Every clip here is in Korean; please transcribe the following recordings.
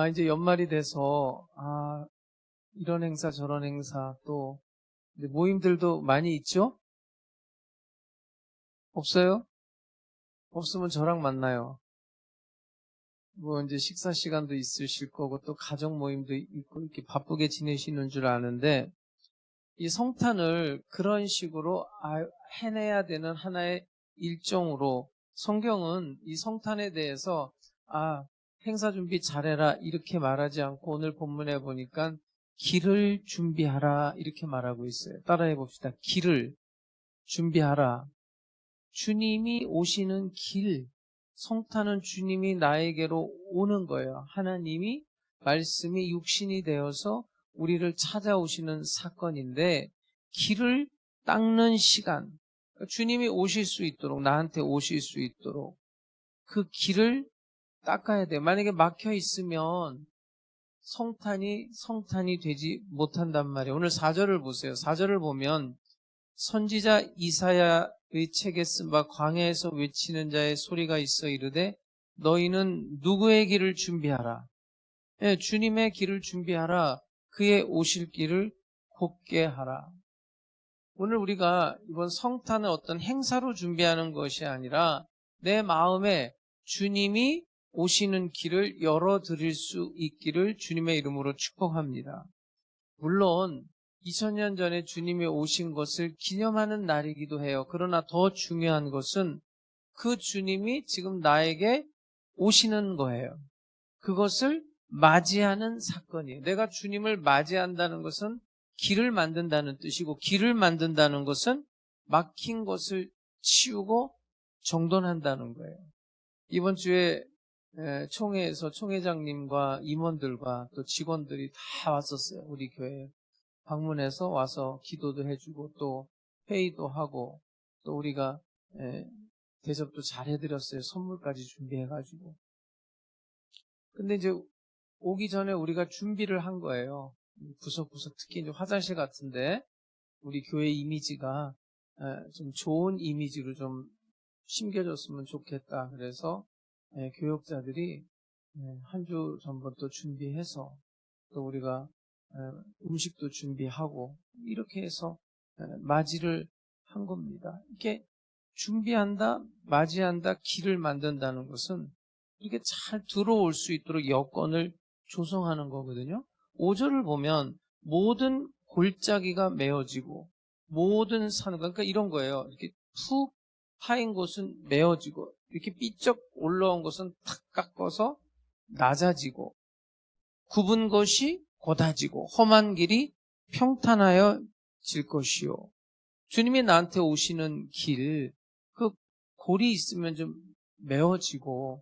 이제 연말이 돼서, 이런 행사, 저런 행사, 또, 이제 모임들도 많이 있죠? 없어요? 없으면 저랑 만나요. 뭐, 이제 식사 시간도 있으실 거고, 또 가족 모임도 있고, 이렇게 바쁘게 지내시는 줄 아는데, 이 성탄을 그런 식으로 해내야 되는 하나의 일정으로, 성경은 이 성탄에 대해서, 행사 준비 잘해라, 이렇게 말하지 않고, 오늘 본문에 보니까, 길을 준비하라, 이렇게 말하고 있어요. 따라해 봅시다. 길을 준비하라. 주님이 오시는 길, 성탄은 주님이 나에게로 오는 거예요. 하나님이 말씀이 육신이 되어서 우리를 찾아오시는 사건인데, 길을 닦는 시간, 주님이 오실 수 있도록, 나한테 오실 수 있도록 그 길을 닦아야 돼요. 만약에 막혀 있으면 성탄이 되지 못한단 말이에요. 오늘 4절을 보세요. 4절을 보면 선지자 이사야의 책에 쓴 바 광야에서 외치는 자의 소리가 있어 이르되 너희는 누구의 길을 준비하라. 주님의 길을 준비하라. 그의 오실 길을 곧게 하라. 오늘 우리가 이번 성탄을 어떤 행사로 준비하는 것이 아니라 내 마음에 주님이 오시는 길을 열어드릴 수 있기를 주님의 이름으로 축복합니다. 물론 2000년 전에 주님이 오신 것을 기념하는 날이기도 해요. 그러나 더 중요한 것은 그 주님이 지금 나에게 오시는 거예요. 그것을 맞이하는 사건이에요. 내가 주님을 맞이한다는 것은 길을 만든다는 뜻이고, 길을 만든다는 것은 막힌 것을 치우고 정돈한다는 거예요. 이번 주에 총회에서 총회장님과 임원들과 또 직원들이 다 왔었어요. 우리 교회에 방문해서 와서 기도도 해주고 또 회의도 하고 또 우리가 대접도 잘 해드렸어요. 선물까지 준비해가지고. 근데 이제 오기 전에 우리가 준비를 한 거예요. 구석구석 특히 이제 화장실 같은데 우리 교회 이미지가 좀 좋은 이미지로 좀 심겨졌으면 좋겠다. 그래서 교역자들이 한 주 전부터 준비해서 또 우리가 음식도 준비하고 이렇게 해서 맞이를 한 겁니다. 이렇게 준비한다, 맞이한다, 길을 만든다는 것은 이렇게 잘 들어올 수 있도록 여건을 조성하는 거거든요. 5절을 보면 모든 골짜기가 메어지고 모든 산, 그러니까 이런 거예요. 이렇게 푹 파인 곳은 메어지고 이렇게 삐쩍 올라온 것은 탁 깎아서 낮아지고 굽은 것이 곧아지고 험한 길이 평탄하여 질 것이요. 주님이 나한테 오시는 길, 그 골이 있으면 좀 메어지고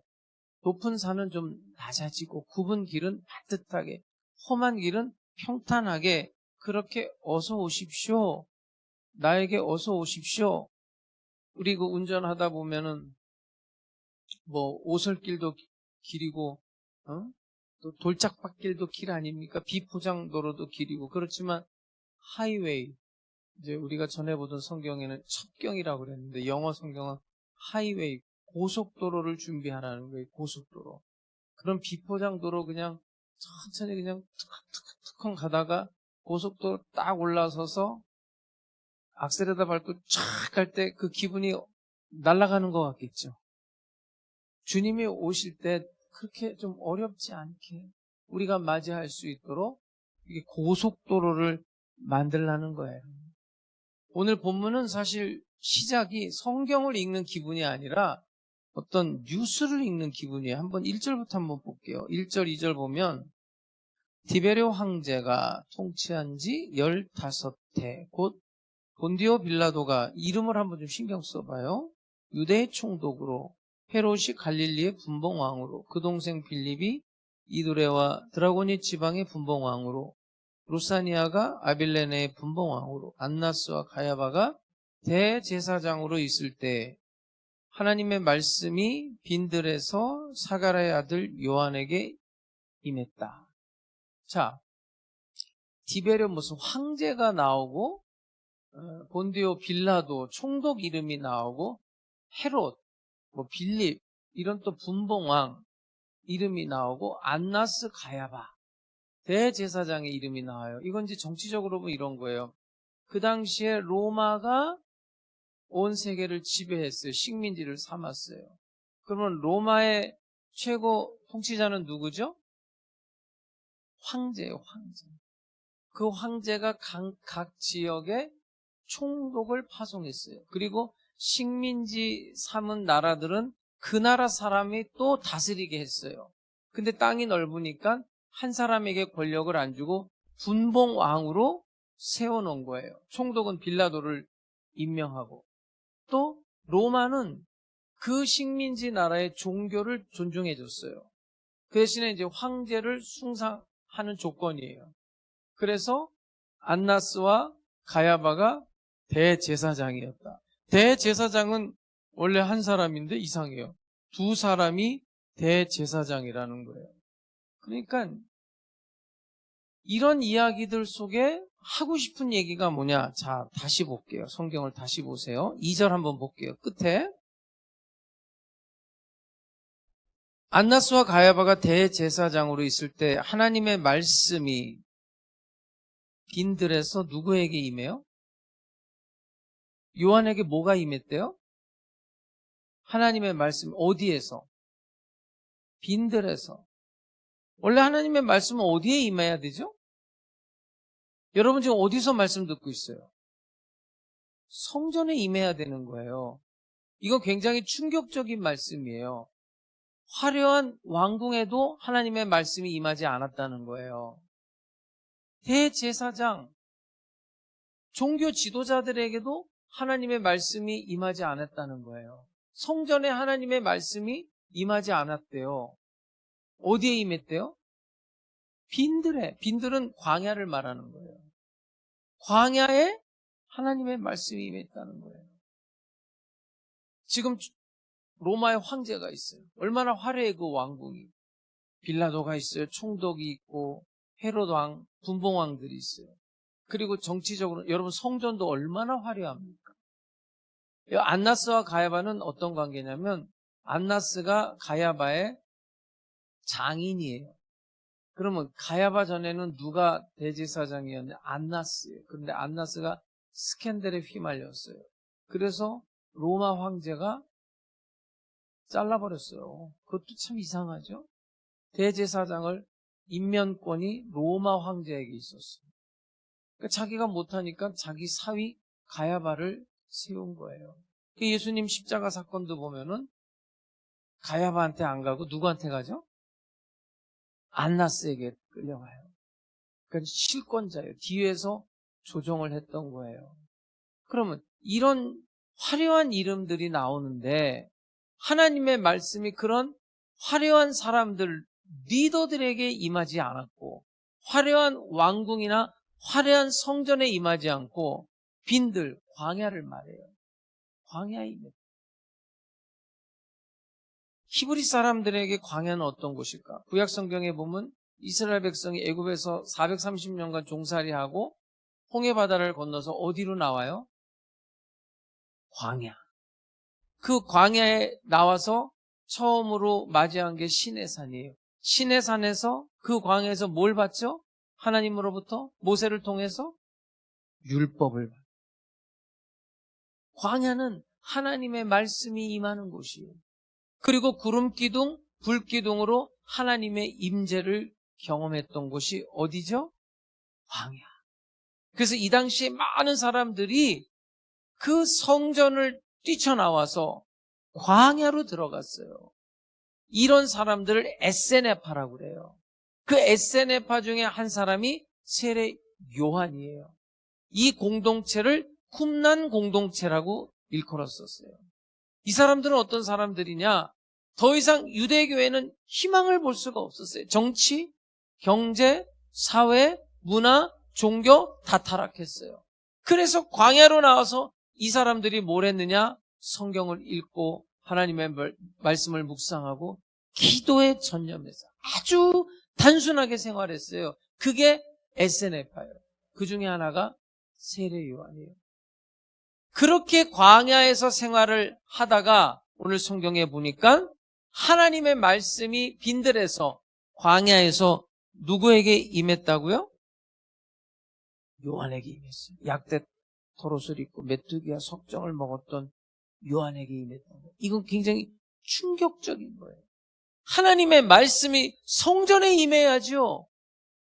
높은 산은 좀 낮아지고 굽은 길은 반듯하게, 험한 길은 평탄하게 그렇게 어서 오십시오. 나에게 어서 오십시오. 우리 그 운전하다 보면은 뭐 오솔길도 길이고 또 돌짝밭길도 길 아닙니까? 비포장도로도 길이고 그렇지만 하이웨이, 이제 우리가 전에 보던 성경에는 첩경이라고 그랬는데 영어 성경은 하이웨이, 고속도로를 준비하라는 거예요. 고속도로. 그런 비포장도로 그냥 천천히 그냥 툭툭툭 가다가 고속도로 딱 올라서서 악셀에다 밟고 쫙 갈 때 그 기분이 날아가는 것 같겠죠. 주님이 오실 때 그렇게 좀 어렵지 않게 우리가 맞이할 수 있도록 이게 고속도로를 만들라는 거예요. 오늘 본문은 사실 시작이 성경을 읽는 기분이 아니라 어떤 뉴스를 읽는 기분이에요. 한번 1절부터 한번 볼게요. 1절, 2절 보면 디베레오 황제가 통치한 지 15해 곧 본디오 빌라도가, 이름을 한번 좀 신경 써봐요. 유대의 총독으로, 헤롯이 갈릴리의 분봉왕으로, 그 동생 빌립이 이두레와 드라고니 지방의 분봉왕으로, 루사니아가 아빌레네의 분봉왕으로, 안나스와 가야바가 대제사장으로 있을 때 하나님의 말씀이 빈들에서 사가랴의 아들 요한에게 임했다. 자, 디베레 무슨 황제가 나오고 본디오 빌라도 총독 이름이 나오고 헤롯, 뭐 빌립 이런 또 분봉왕, 이름이 나오고 안나스 가야바 대제사장의 이름이 나와요. 이건 이제 정치적으로 보면 이런 거예요. 그 당시에 로마가 온 세계를 지배했어요. 식민지를 삼았어요. 그러면 로마의 최고 통치자는 누구죠? 황제예요, 황제. 그 황제가 각 지역에 총독을 파송했어요. 그리고 식민지 삼은 나라들은 그 나라 사람이 또 다스리게 했어요. 근데 땅이 넓으니까 한 사람에게 권력을 안 주고 분봉왕으로 세워놓은 거예요. 총독은 빌라도를 임명하고. 또 로마는 그 식민지 나라의 종교를 존중해줬어요. 그 대신에 이제 황제를 숭상하는 조건이에요. 그래서 안나스와 가야바가 대제사장이었다. 대제사장은 원래 한 사람인데 이상해요. 두 사람이 대제사장이라는 거예요. 그러니까 이런 이야기들 속에 하고 싶은 얘기가 뭐냐? 자, 다시 볼게요. 성경을 다시 보세요. 2절 한번 볼게요. 끝에 안나스와 가야바가 대제사장으로 있을 때 하나님의 말씀이 빈들에서 누구에게 임해요? 요한에게 뭐가 임했대요? 하나님의 말씀 어디에서? 빈들에서. 원래 하나님의 말씀은 어디에 임해야 되죠? 여러분 지금 어디서 말씀 듣고 있어요? 성전에 임해야 되는 거예요. 이거 굉장히 충격적인 말씀이에요. 화려한 왕궁에도 하나님의 말씀이 임하지 않았다는 거예요. 대제사장, 종교 지도자들에게도 하나님의 말씀이 임하지 않았다는 거예요. 성전에 하나님의 말씀이 임하지 않았대요. 어디에 임했대요? 빈들에. 빈들은 광야를 말하는 거예요. 광야에 하나님의 말씀이 임했다는 거예요. 지금 로마의 황제가 있어요. 얼마나 화려해 그 왕궁이. 빌라도가 있어요. 총독이 있고 헤롯 왕, 분봉왕들이 있어요. 그리고 정치적으로 여러분 성전도 얼마나 화려합니까? 안나스와 가야바는 어떤 관계냐면 안나스가 가야바의 장인이에요. 그러면 가야바 전에는 누가 대제사장이었냐? 안나스예요. 그런데 안나스가 스캔들에 휘말렸어요. 그래서 로마 황제가 잘라버렸어요. 그것도 참 이상하죠? 대제사장을 임면권이 로마 황제에게 있었어요. 그러니까 자기가 못하니까 자기 사위 가야바를 세운 거예요. 예수님 십자가 사건도 보면은 가야바한테 안 가고 누구한테 가죠? 안나스에게 끌려가요. 그러니까 실권자예요. 뒤에서 조정을 했던 거예요. 그러면 이런 화려한 이름들이 나오는데 하나님의 말씀이 그런 화려한 사람들, 리더들에게 임하지 않았고 화려한 왕궁이나 화려한 성전에 임하지 않고 빈들, 광야를 말해요. 광야에 임했다. 히브리 사람들에게 광야는 어떤 곳일까? 구약 성경에 보면 이스라엘 백성이 애굽에서 430년간 종살이하고 홍해 바다를 건너서 어디로 나와요? 광야. 그 광야에 나와서 처음으로 맞이한 게 시내산이에요. 시내산에서 그 광야에서 뭘 받죠? 하나님으로부터 모세를 통해서 율법을 받죠. 광야는 하나님의 말씀이 임하는 곳이에요. 그리고 구름기둥, 불기둥으로 하나님의 임재를 경험했던 곳이 어디죠? 광야. 그래서 이 당시에 많은 사람들이 그 성전을 뛰쳐나와서 광야로 들어갔어요. 이런 사람들을 에세네파라고 그래요. 그 에세네파 중에 한 사람이 세례 요한이에요. 이 공동체를 쿰난 공동체라고 일컬었었어요. 이 사람들은 어떤 사람들이냐? 더 이상 유대교회는 희망을 볼 수가 없었어요. 정치, 경제, 사회, 문화, 종교 다 타락했어요. 그래서 광야로 나와서 이 사람들이 뭘 했느냐? 성경을 읽고 하나님의 말씀을 묵상하고 기도에 전념해서 아주 단순하게 생활했어요. 그게 에세네파예요. 그 중에 하나가 세례 요한이에요. 그렇게 광야에서 생활을 하다가 오늘 성경에 보니까 하나님의 말씀이 빈들에서 광야에서 누구에게 임했다고요? 요한에게 임했어요. 약대 털옷을 입고 메뚜기와 석정을 먹었던 요한에게 임했다는 거예요. 이건 굉장히 충격적인 거예요. 하나님의 말씀이 성전에 임해야죠.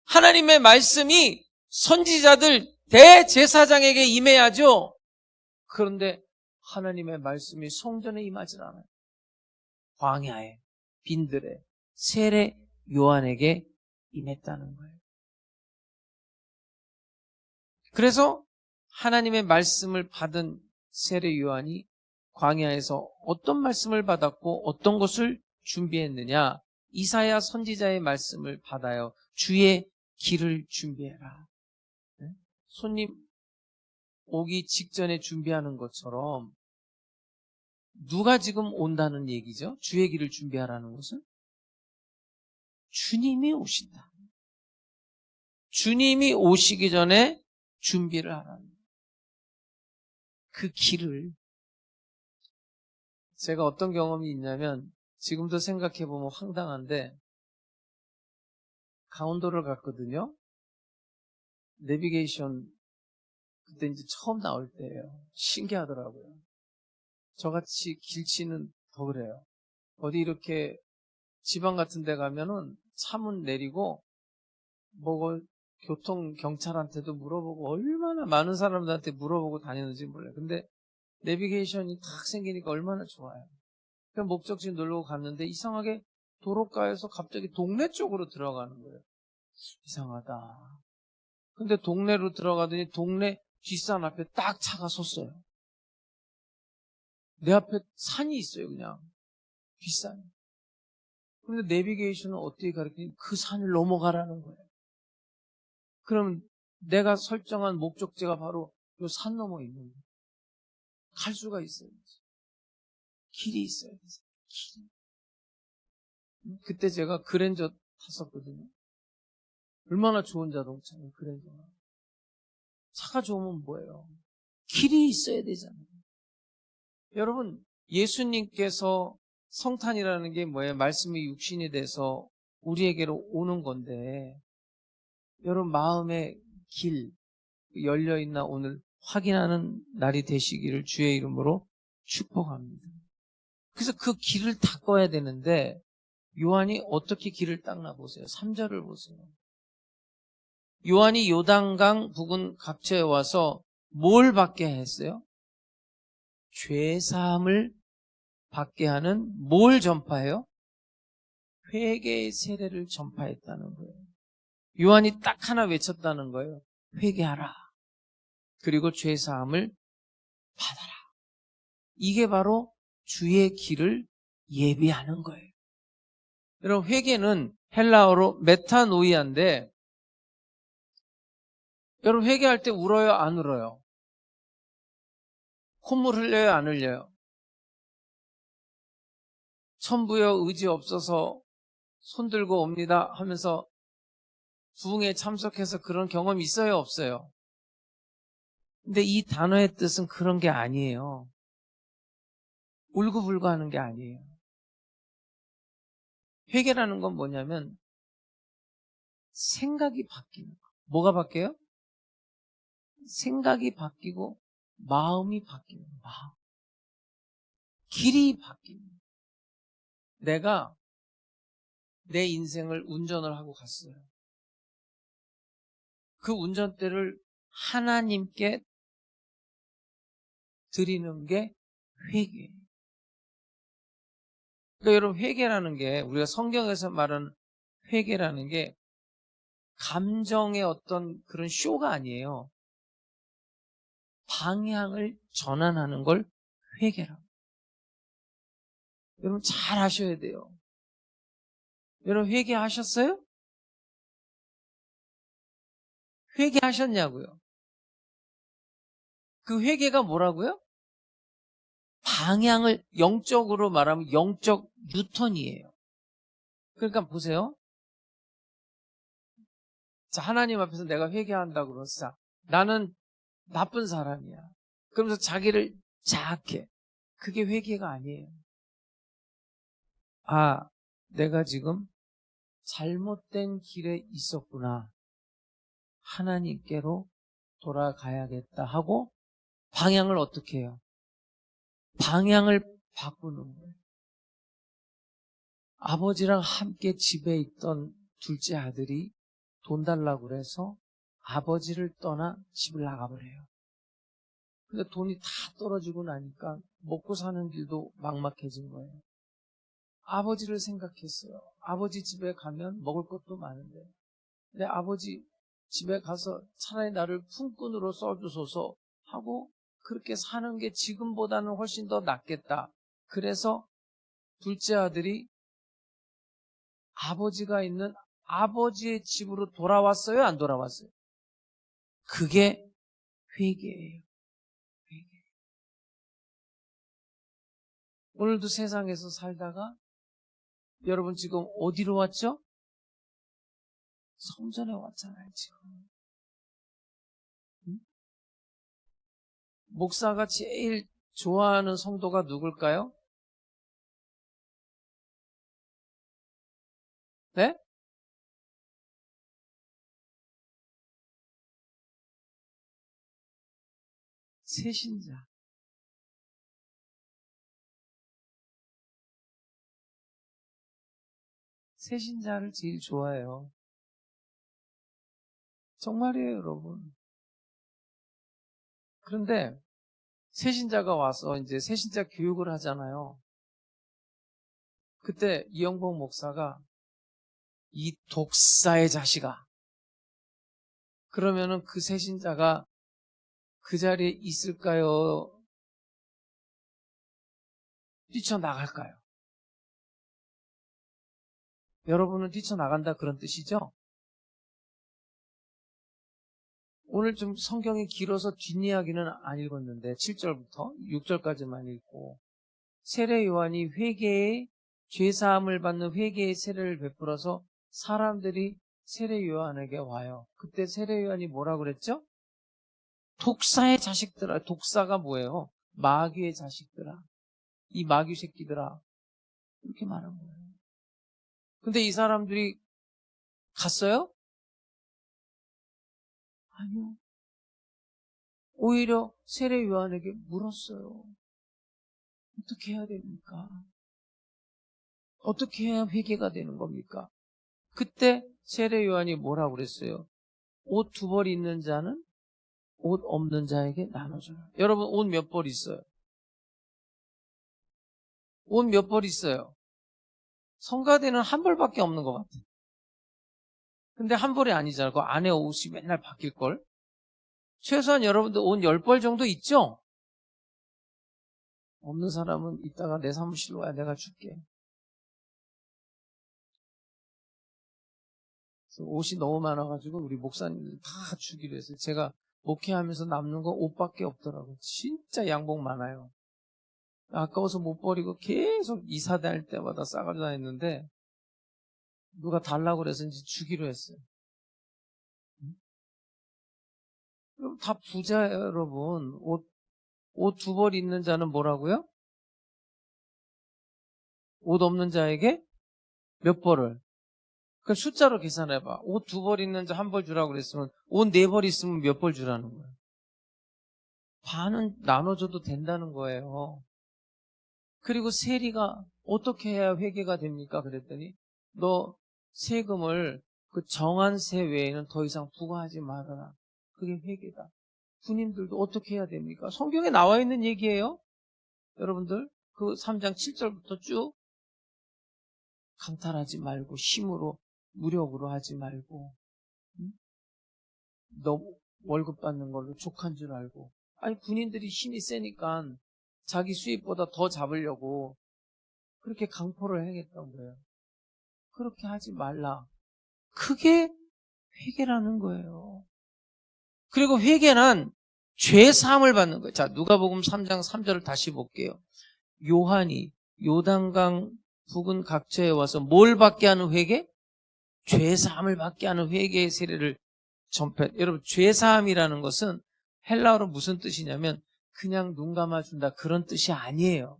하나님의 말씀이 선지자들 대제사장에게 임해야죠. 그런데 하나님의 말씀이 성전에 임하지 않아요. 광야에, 빈들에, 세례 요한에게 임했다는 거예요. 그래서 하나님의 말씀을 받은 세례 요한이 광야에서 어떤 말씀을 받았고 어떤 것을 준비했느냐? 이사야 선지자의 말씀을 받아요. 주의 길을 준비해라. 손님 오기 직전에 준비하는 것처럼 누가 지금 온다는 얘기죠? 주의 길을 준비하라는 것은? 주님이 오신다. 주님이 오시기 전에 준비를 하라는 그 길을. 제가 어떤 경험이 있냐면 지금도 생각해보면 황당한데 강원도를 갔거든요. 내비게이션 그때 이제 처음 나올 때예요. 신기하더라고요. 저같이 길치는 더 그래요. 어디 이렇게 지방 같은 데 가면은 차문 내리고 뭐 교통 경찰한테도 물어보고 얼마나 많은 사람들한테 물어보고 다니는지 몰라요. 근데 내비게이션이 탁 생기니까 얼마나 좋아요. 그냥 목적지 놀러 갔는데 이상하게 도로가에서 갑자기 동네 쪽으로 들어가는 거예요. 이상하다. 근데 동네로 들어가더니 동네 뒷산 앞에 딱 차가 섰어요. 내 앞에 산이 있어요, 그냥. 뒷산이. 그런데 내비게이션은 어떻게 가르치니 그 산을 넘어가라는 거예요. 그럼 내가 설정한 목적지가 바로 이 산 넘어 있는 거예요. 갈 수가 있어요. 길이 있어야 돼요. 길. 그때 제가 그랜저 탔었거든요. 얼마나 좋은 자동차예요, 그랜저가. 차가 좋으면 뭐예요? 길이 있어야 되잖아요. 여러분, 예수님께서 성탄이라는 게 뭐예요? 말씀이 육신이 돼서 우리에게로 오는 건데, 여러분 마음의 길 열려있나 오늘 확인하는 날이 되시기를 주의 이름으로 축복합니다. 그래서 그 길을 닦아야 되는데 요한이 어떻게 길을 닦나 보세요. 3절을 보세요. 요한이 요단강 부근 갑처에 와서 뭘 받게 했어요? 죄사함을 받게 하는 뭘 전파해요? 회개의 세례를 전파했다는 거예요. 요한이 딱 하나 외쳤다는 거예요. 회개하라. 그리고 죄사함을 받아라. 이게 바로 주의 길을 예비하는 거예요. 여러분, 회개는 헬라어로 메타노이아인데, 여러분 회개할 때 울어요, 안 울어요? 콧물 흘려요, 안 흘려요? 천부여 의지 없어서 손 들고 옵니다 하면서 부흥에 참석해서 그런 경험이 있어요, 없어요? 근데 이 단어의 뜻은 그런 게 아니에요. 울고불고 하는 게 아니에요. 회개라는 건 뭐냐면 생각이 바뀌는 거. 뭐가 바뀌어요? 생각이 바뀌고 마음이 바뀌는 거. 마음. 길이 바뀌는 거. 내가 내 인생을 운전을 하고 갔어요. 그 운전대를 하나님께 드리는 게 회개예요. 그러니까 여러분 회개라는 게 우리가 성경에서 말하는 회개라는 게 감정의 어떤 그런 쇼가 아니에요. 방향을 전환하는 걸 회개라고. 여러분 잘 아셔야 돼요. 여러분 회개하셨어요? 회개하셨냐고요? 그 회개가 뭐라고요? 방향을 영적으로 말하면 영적 유턴이에요. 그러니까 보세요. 자, 하나님 앞에서 내가 회개한다고 그러자 나는 나쁜 사람이야. 그러면서 자기를 자학해. 그게 회개가 아니에요. 아, 내가 지금 잘못된 길에 있었구나. 하나님께로 돌아가야겠다 하고 방향을 어떻게 해요? 방향을 바꾸는 거예요. 아버지랑 함께 집에 있던 둘째 아들이 돈 달라고 그래서 아버지를 떠나 집을 나가버려요. 근데 돈이 다 떨어지고 나니까 먹고 사는 길도 막막해진 거예요. 아버지를 생각했어요. 아버지 집에 가면 먹을 것도 많은데 내 아버지 집에 가서 차라리 나를 품꾼으로 써주소서 하고 그렇게 사는 게 지금보다는 훨씬 더 낫겠다. 그래서 둘째 아들이 아버지가 있는 아버지의 집으로 돌아왔어요? 안 돌아왔어요? 그게 회개예요. 회개. 오늘도 세상에서 살다가 여러분 지금 어디로 왔죠? 성전에 왔잖아요, 지금. 응? 목사가 제일 좋아하는 성도가 누굴까요? 네? 새신자. 새신자를 제일 좋아해요. 정말이에요, 여러분. 그런데 새신자가 와서 이제 새신자 교육을 하잖아요. 그때 이영복 목사가 이 독사의 자식아. 그러면은 그 새신자가 그 자리에 있을까요? 뛰쳐나갈까요? 여러분은 뛰쳐나간다 그런 뜻이죠? 오늘 좀 성경이 길어서 뒷이야기는 안 읽었는데 7절부터 6절까지만 읽고 세례 요한이 회개의 죄사함을 받는 회개의 세례를 베풀어서 사람들이 세례 요한에게 와요. 그때 세례 요한이 뭐라고 그랬죠? 독사의 자식들아. 독사가 뭐예요? 마귀의 자식들아. 이 마귀 새끼들아. 이렇게 말한 거예요. 근데 이 사람들이 갔어요? 아니요. 오히려 세례 요한에게 물었어요. 어떻게 해야 됩니까? 어떻게 해야 회개가 되는 겁니까? 그때 세례 요한이 뭐라고 그랬어요? 옷 2벌 있는 자는 옷 없는 자에게 나눠줘요. 여러분 옷 몇 벌 있어요? 옷 몇 벌 있어요? 성가대는 1벌밖에 없는 것 같아요. 근데 1벌이 아니잖아요. 그 안에 옷이 맨날 바뀔걸? 최소한 여러분들 옷 10벌 정도 있죠? 없는 사람은 이따가 내 사무실로 와야 내가 줄게. 옷이 너무 많아가지고 우리 목사님들 다 주기로 했어요. 제가 목회하면서 남는 거 옷밖에 없더라고요. 진짜 양복 많아요. 아까워서 못 버리고 계속 이사 다닐 때마다 싸가지고 다녔는데 누가 달라고 그래서 이제 주기로 했어요. 그럼 다 부자예요, 여러분. 옷 2벌 있는 자는 뭐라고요? 옷 없는 자에게 몇 벌을? 그 숫자로 계산해봐. 옷 2벌 있는 자 1벌 주라고 그랬으면 옷 4벌 있으면 몇 벌 주라는 거예요? 반은 나눠줘도 된다는 거예요. 그리고 세리가 어떻게 해야 회개가 됩니까? 그랬더니 너 세금을 그 정한 세 외에는 더 이상 부과하지 말아라. 그게 회개다. 군인들도 어떻게 해야 됩니까? 성경에 나와 있는 얘기예요. 여러분들 그 3장 7절부터 쭉 강탈하지 말고 힘으로 무력으로 하지 말고 너 월급 받는 걸로 족한 줄 알고 아니 군인들이 힘이 세니까 자기 수입보다 더 잡으려고 그렇게 강포를 행했던 거예요. 그렇게 하지 말라. 그게 회개라는 거예요. 그리고 회개는 죄 사함을 받는 거예요. 자, 누가복음 3장 3절을 다시 볼게요. 요한이 요단강 부근 각처에 와서 뭘 받게 하는 회개? 죄 사함을 받게 하는 회개의 세례를 전폐. 여러분, 죄 사함이라는 것은 헬라어로 무슨 뜻이냐면 그냥 눈 감아준다 그런 뜻이 아니에요.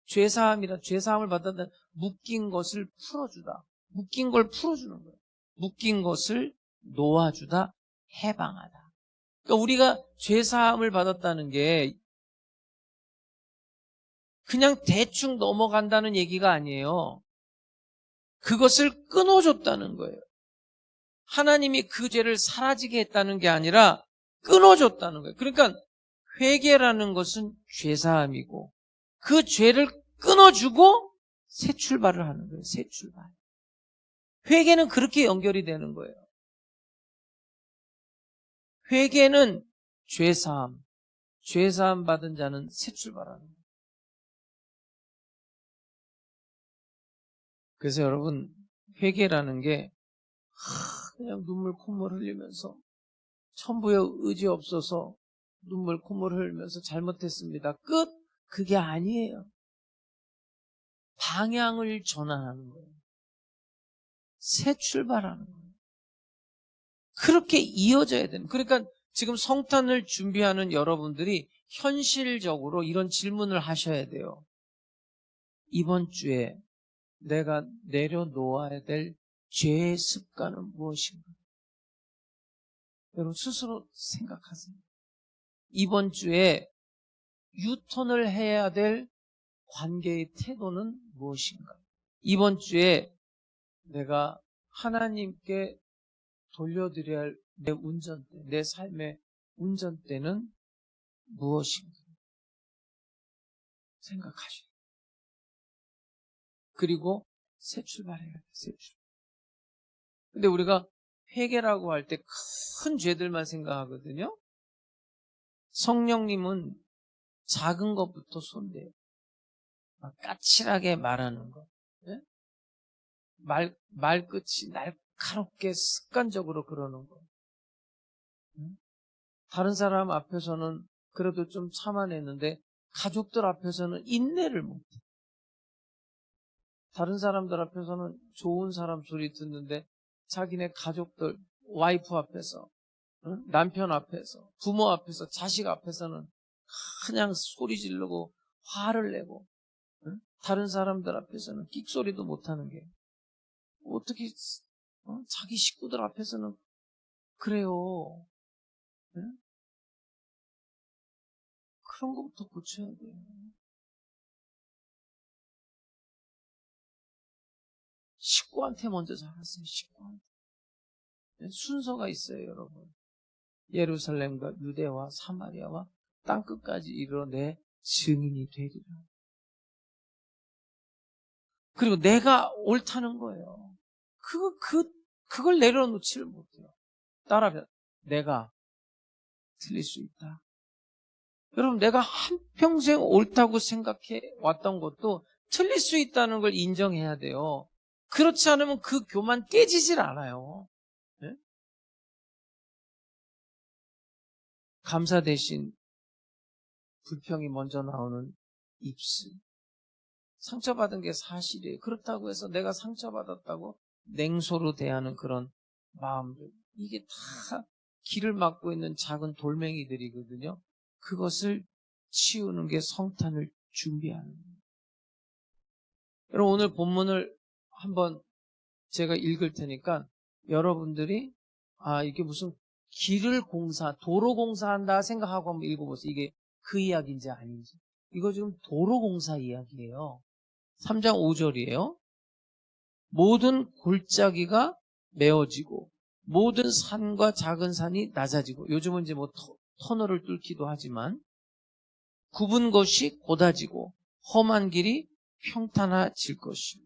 죄 사함을 받았다. 묶인 것을 풀어주다. 묶인 걸 풀어주는 거예요. 묶인 것을 놓아주다. 해방하다. 그러니까 우리가 죄사함을 받았다는 게 그냥 대충 넘어간다는 얘기가 아니에요. 그것을 끊어줬다는 거예요. 하나님이 그 죄를 사라지게 했다는 게 아니라 끊어줬다는 거예요. 그러니까 회개라는 것은 죄사함이고 그 죄를 끊어주고 새 출발을 하는 거예요. 새 출발. 회개는 그렇게 연결이 되는 거예요. 회개는 죄사함, 죄사함 받은 자는 새 출발하는 거예요. 그래서 여러분, 회개라는 게 그냥 눈물 콧물 흘리면서 천부에 의지 없어서 눈물 콧물 흘리면서 잘못했습니다. 끝! 그게 아니에요. 방향을 전환하는 거예요. 새 출발하는 거예요. 그렇게 이어져야 되는. 그러니까 지금 성탄을 준비하는 여러분들이 현실적으로 이런 질문을 하셔야 돼요. 이번 주에 내가 내려놓아야 될 죄의 습관은 무엇인가? 여러분 스스로 생각하세요. 이번 주에 유턴을 해야 될 관계의 태도는 무엇인가? 이번 주에 내가 하나님께 돌려드려야 할 내 운전대, 내 삶의 운전대는 무엇인가? 생각하시고 그리고 새 출발해야 돼. 새 출발. 근데 우리가 회개라고 할 때 큰 죄들만 생각하거든요. 성령님은 작은 것부터 손대요. 막 까칠하게 말하는 거. 네? 말끝이 날카롭게 습관적으로 그러는 거. 다른 사람 앞에서는 그래도 좀 참아냈는데 가족들 앞에서는 인내를 못해. 다른 사람들 앞에서는 좋은 사람 소리 듣는데 자기네 가족들, 와이프 앞에서, 남편 앞에서, 부모 앞에서, 자식 앞에서는 그냥 소리 지르고 화를 내고 다른 사람들 앞에서는 끽소리도 못하는 게 어떻게 자기 식구들 앞에서는 그래요. 네? 그런 것부터 고쳐야 돼요. 식구한테 먼저 잘하세요. 식구한테. 순서가 있어요, 여러분. 예루살렘과 유대와 사마리아와 땅끝까지 이르러 내 증인이 되리라. 그리고 내가 옳다는 거예요. 그걸 내려놓지를 못해요. 따라하면 내가 틀릴 수 있다. 여러분, 내가 한평생 옳다고 생각해 왔던 것도 틀릴 수 있다는 걸 인정해야 돼요. 그렇지 않으면 그 교만 깨지질 않아요. 네? 감사 대신 불평이 먼저 나오는 입술. 상처받은 게 사실이에요. 그렇다고 해서 내가 상처받았다고 냉소로 대하는 그런 마음들. 이게 다 길을 막고 있는 작은 돌멩이들이거든요. 그것을 치우는 게 성탄을 준비하는 거예요. 여러분, 오늘 본문을 한번 제가 읽을 테니까 여러분들이 이게 무슨 길을 도로 공사한다 생각하고 한번 읽어보세요. 이게 그 이야기인지 아닌지. 이거 지금 도로 공사 이야기예요. 3장 5절이에요. 모든 골짜기가 메어지고 모든 산과 작은 산이 낮아지고, 요즘은 이제 뭐 터널을 뚫기도 하지만, 굽은 것이 곧아지고 험한 길이 평탄해질 것이요.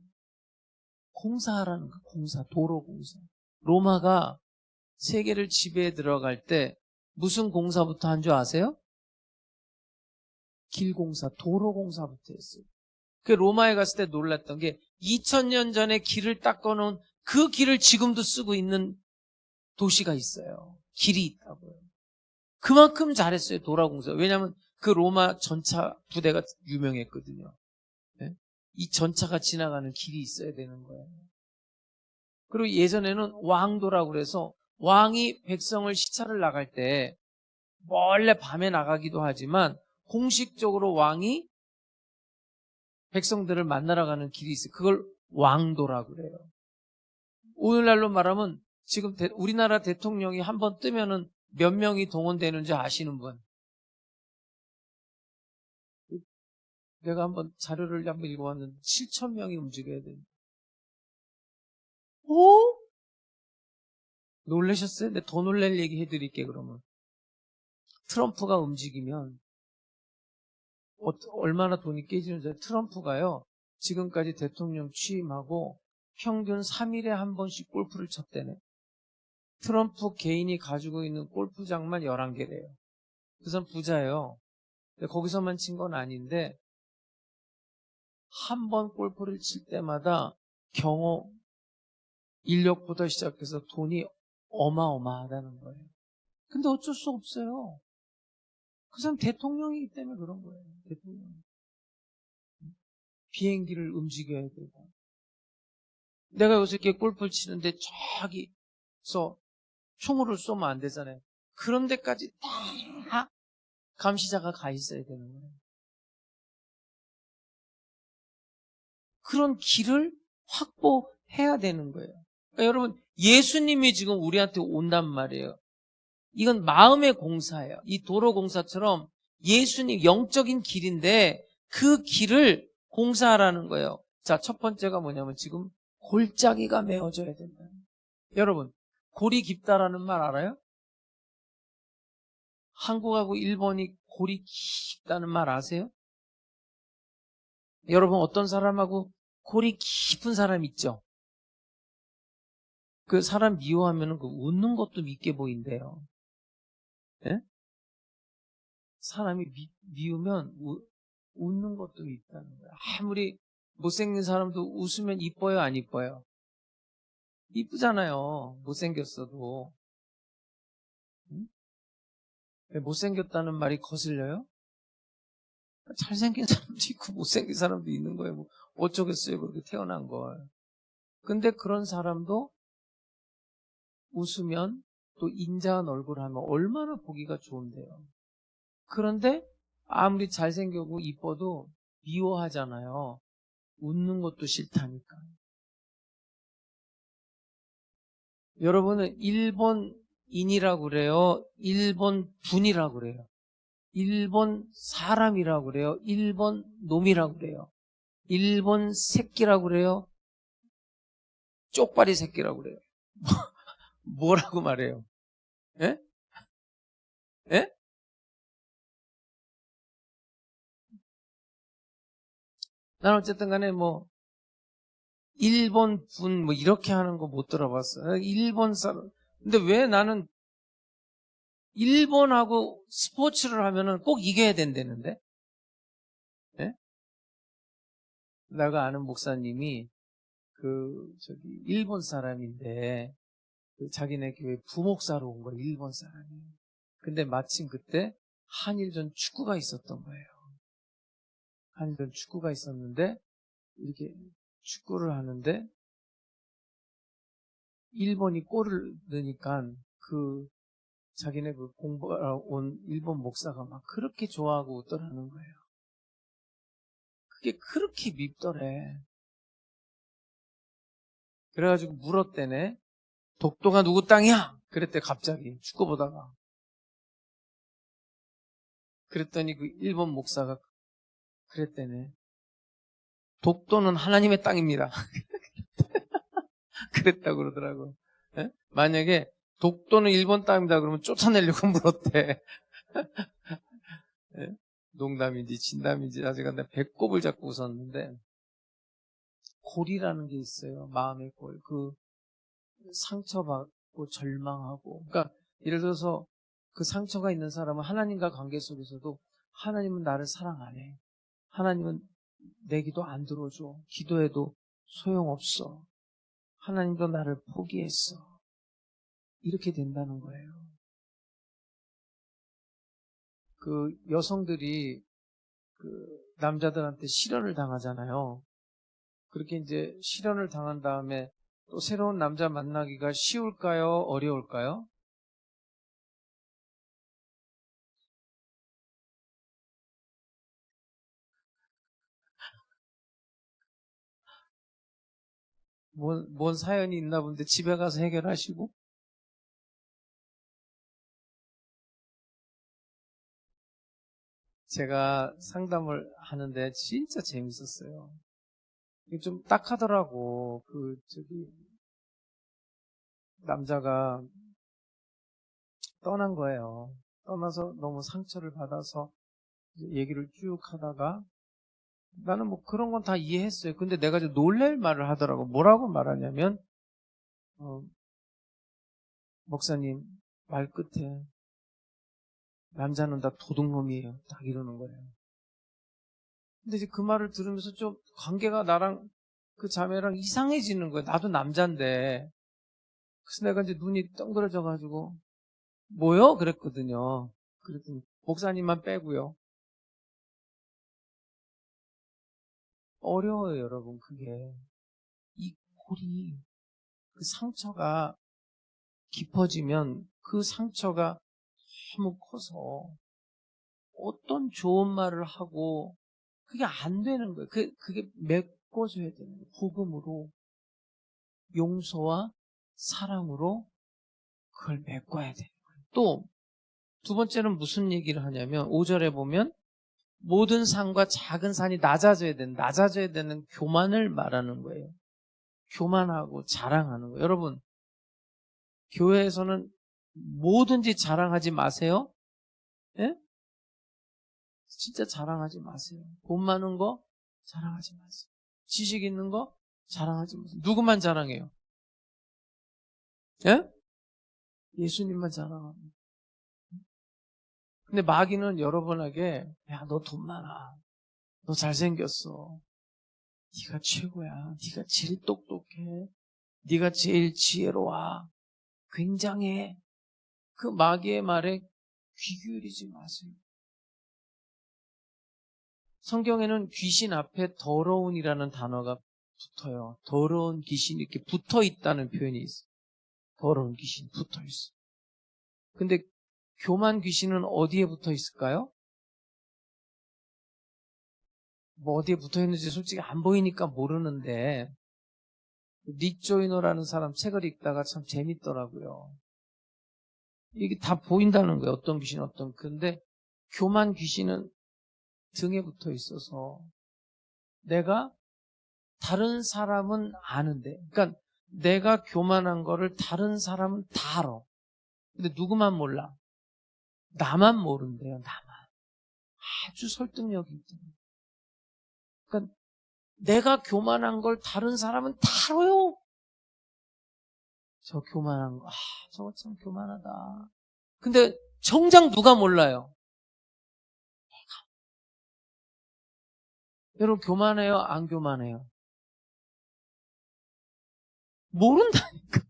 공사하라는 거, 공사, 도로 공사. 로마가 세계를 지배해 들어갈 때 무슨 공사부터 한 줄 아세요? 길 공사, 도로 공사부터 했어요. 그 로마에 갔을 때 놀랐던 게 2000년 전에 길을 닦아놓은 그 길을 지금도 쓰고 있는 도시가 있어요. 길이 있다고요. 그만큼 잘했어요, 도로 공사. 왜냐하면 그 로마 전차 부대가 유명했거든요. 네? 이 전차가 지나가는 길이 있어야 되는 거예요. 그리고 예전에는 왕도라고 그래서 왕이 백성을 시찰을 나갈 때 원래 밤에 나가기도 하지만 공식적으로 왕이 백성들을 만나러 가는 길이 있어요. 그걸 왕도라고 그래요. 오늘날로 말하면 지금 우리나라 대통령이 한번 뜨면은 몇 명이 동원되는지 아시는 분? 내가 한번 자료를 한번 읽어봤는데 7천 명이 움직여야 됩니다. 오? 놀라셨어요? 근데 더 놀랄 얘기 해드릴게 그러면. 트럼프가 움직이면 얼마나 돈이 깨지는지. 트럼프가요 지금까지 대통령 취임하고 평균 3일에 한 번씩 골프를 쳤대네. 트럼프 개인이 가지고 있는 골프장만 11개래요. 그 사람 부자예요. 근데 거기서만 친 건 아닌데 한 번 골프를 칠 때마다 경호 인력부터 시작해서 돈이 어마어마하다는 거예요. 근데 어쩔 수 없어요. 그 사람 대통령이기 때문에 그런 거예요. 대통령. 비행기를 움직여야 되고. 내가 요새 이렇게 골프를 치는데 저기서 총으로 쏘면 안 되잖아요. 그런 데까지 다 감시자가 가 있어야 되는 거예요. 그런 길을 확보해야 되는 거예요. 그러니까 여러분, 예수님이 지금 우리한테 온단 말이에요. 이건 마음의 공사예요. 이 도로 공사처럼 예수님 영적인 길인데 그 길을 공사하라는 거예요. 자, 첫 번째가 뭐냐면 지금 골짜기가 메워져야 된다. 여러분, 골이 깊다라는 말 알아요? 한국하고 일본이 골이 깊다는 말 아세요? 여러분, 어떤 사람하고 골이 깊은 사람 있죠? 그 사람 미워하면 그 웃는 것도 밉게 보인대요. 예? 사람이 미우면 웃는 것도 밉다는 거예요. 아무리 못생긴 사람도 웃으면 이뻐요, 안 이뻐요? 이쁘잖아요. 못생겼어도. 응? 왜 못생겼다는 말이 거슬려요? 잘생긴 사람도 있고 못생긴 사람도 있는 거예요. 뭐 어쩌겠어요, 그렇게 태어난 걸. 근데 그런 사람도 웃으면 또 인자한 얼굴 하면 얼마나 보기가 좋은데요. 그런데 아무리 잘생기고 이뻐도 미워하잖아요. 웃는 것도 싫다니까. 여러분은 일본인이라고 그래요? 일본 분이라고 그래요? 일본 사람이라고 그래요? 일본 놈이라고 그래요? 일본 새끼라고 그래요? 쪽발이 새끼라고 그래요? 뭐라고 말해요? 예? 예? 난 어쨌든 간에 뭐 일본 분 뭐 이렇게 하는 거 못 들어봤어. 일본 사람. 근데 왜 나는 일본하고 스포츠를 하면은 꼭 이겨야 된다는데? 예? 내가 아는 목사님이 일본 사람인데 자기네 교회 부목사로 온 거예요. 일본 사람이. 근데 마침 그때 한일전 축구가 있었던 거예요. 한일전 축구가 있었는데 이렇게 축구를 하는데 일본이 골을 넣으니까 자기네 공부하러 온 일본 목사가 막 그렇게 좋아하고 웃더라는 거예요. 그게 그렇게 밉더래. 그래가지고 물었대네. 독도가 누구 땅이야? 그랬대 갑자기 축구 보다가. 그랬더니 그 일본 목사가 그랬대네. 독도는 하나님의 땅입니다. 그랬다고 그러더라고. 예? 만약에 독도는 일본 땅입니다 그러면 쫓아내려고 물었대. 예? 농담인지 진담인지 아직 내 배꼽을 잡고 웃었는데 골이라는 게 있어요. 마음의 골. 상처받고 절망하고. 그러니까 예를 들어서 그 상처가 있는 사람은 하나님과 관계 속에서도 하나님은 나를 사랑 안 해. 하나님은 내 기도 안 들어줘. 기도해도 소용없어. 하나님도 나를 포기했어. 이렇게 된다는 거예요. 그 여성들이 남자들한테 실현을 당하잖아요. 그렇게 이제 실현을 당한 다음에 또 새로운 남자 만나기가 쉬울까요? 어려울까요? 뭔 사연이 있나 본데 집에 가서 해결하시고. 제가 상담을 하는데 진짜 재밌었어요. 이게 좀 딱하더라고. 남자가 떠난 거예요. 떠나서 너무 상처를 받아서 이제 얘기를 쭉 하다가 나는 뭐 그런 건 다 이해했어요. 근데 내가 좀 놀랄 말을 하더라고. 뭐라고 말하냐면, 목사님, 말 끝에 남자는 다 도둑놈이에요. 딱 이러는 거예요. 근데 이제 그 말을 들으면서 좀 관계가 나랑 그 자매랑 이상해지는 거예요. 나도 남잔데. 그래서 내가 이제 눈이 덩그러져가지고, 뭐요? 그랬거든요. 그랬더니, 목사님만 빼고요. 어려워요, 여러분, 그게. 이 골이, 그 상처가 깊어지면 그 상처가 너무 커서 어떤 좋은 말을 하고 그게 안 되는 거예요. 그게 메꿔줘야 되는 거예요. 복음으로, 용서와 사랑으로 그걸 메꿔야 돼요. 또 두 번째는 무슨 얘기를 하냐면 5절에 보면 모든 산과 작은 산이 낮아져야 되는 교만을 말하는 거예요. 교만하고 자랑하는 거예요. 여러분, 교회에서는 뭐든지 자랑하지 마세요. 예? 진짜 자랑하지 마세요. 돈 많은 거 자랑하지 마세요. 지식 있는 거 자랑하지 마세요. 누구만 자랑해요? 예? 예수님만 자랑합니다. 근데 마귀는 여러분에게 야, 너 돈 많아. 너 잘생겼어. 네가 최고야. 네가 제일 똑똑해. 네가 제일 지혜로워. 굉장해. 그 마귀의 말에 귀 기울이지 마세요. 성경에는 귀신 앞에 더러운이라는 단어가 붙어요. 더러운 귀신이 이렇게 붙어 있다는 표현이 있어요. 더러운 귀신이 붙어 있어요. 근데 교만 귀신은 어디에 붙어 있을까요? 뭐 어디에 붙어 있는지 솔직히 안 보이니까 모르는데 닉 조이너라는 사람 책을 읽다가 참 재밌더라고요. 이게 다 보인다는 거예요. 어떤 귀신 근데 교만 귀신은 등에 붙어 있어서 내가 다른 사람은 아는데 그러니까 내가 교만한 거를 다른 사람은 다 알아. 근데 누구만 몰라? 나만 모른대요. 나만. 아주 설득력이 있대요. 그러니까 내가 교만한 걸 다른 사람은 다 알아요. 저 교만한 거. 저거 참 교만하다. 근데 정작 누가 몰라요? 여러분 교만해요? 안 교만해요? 모른다니까.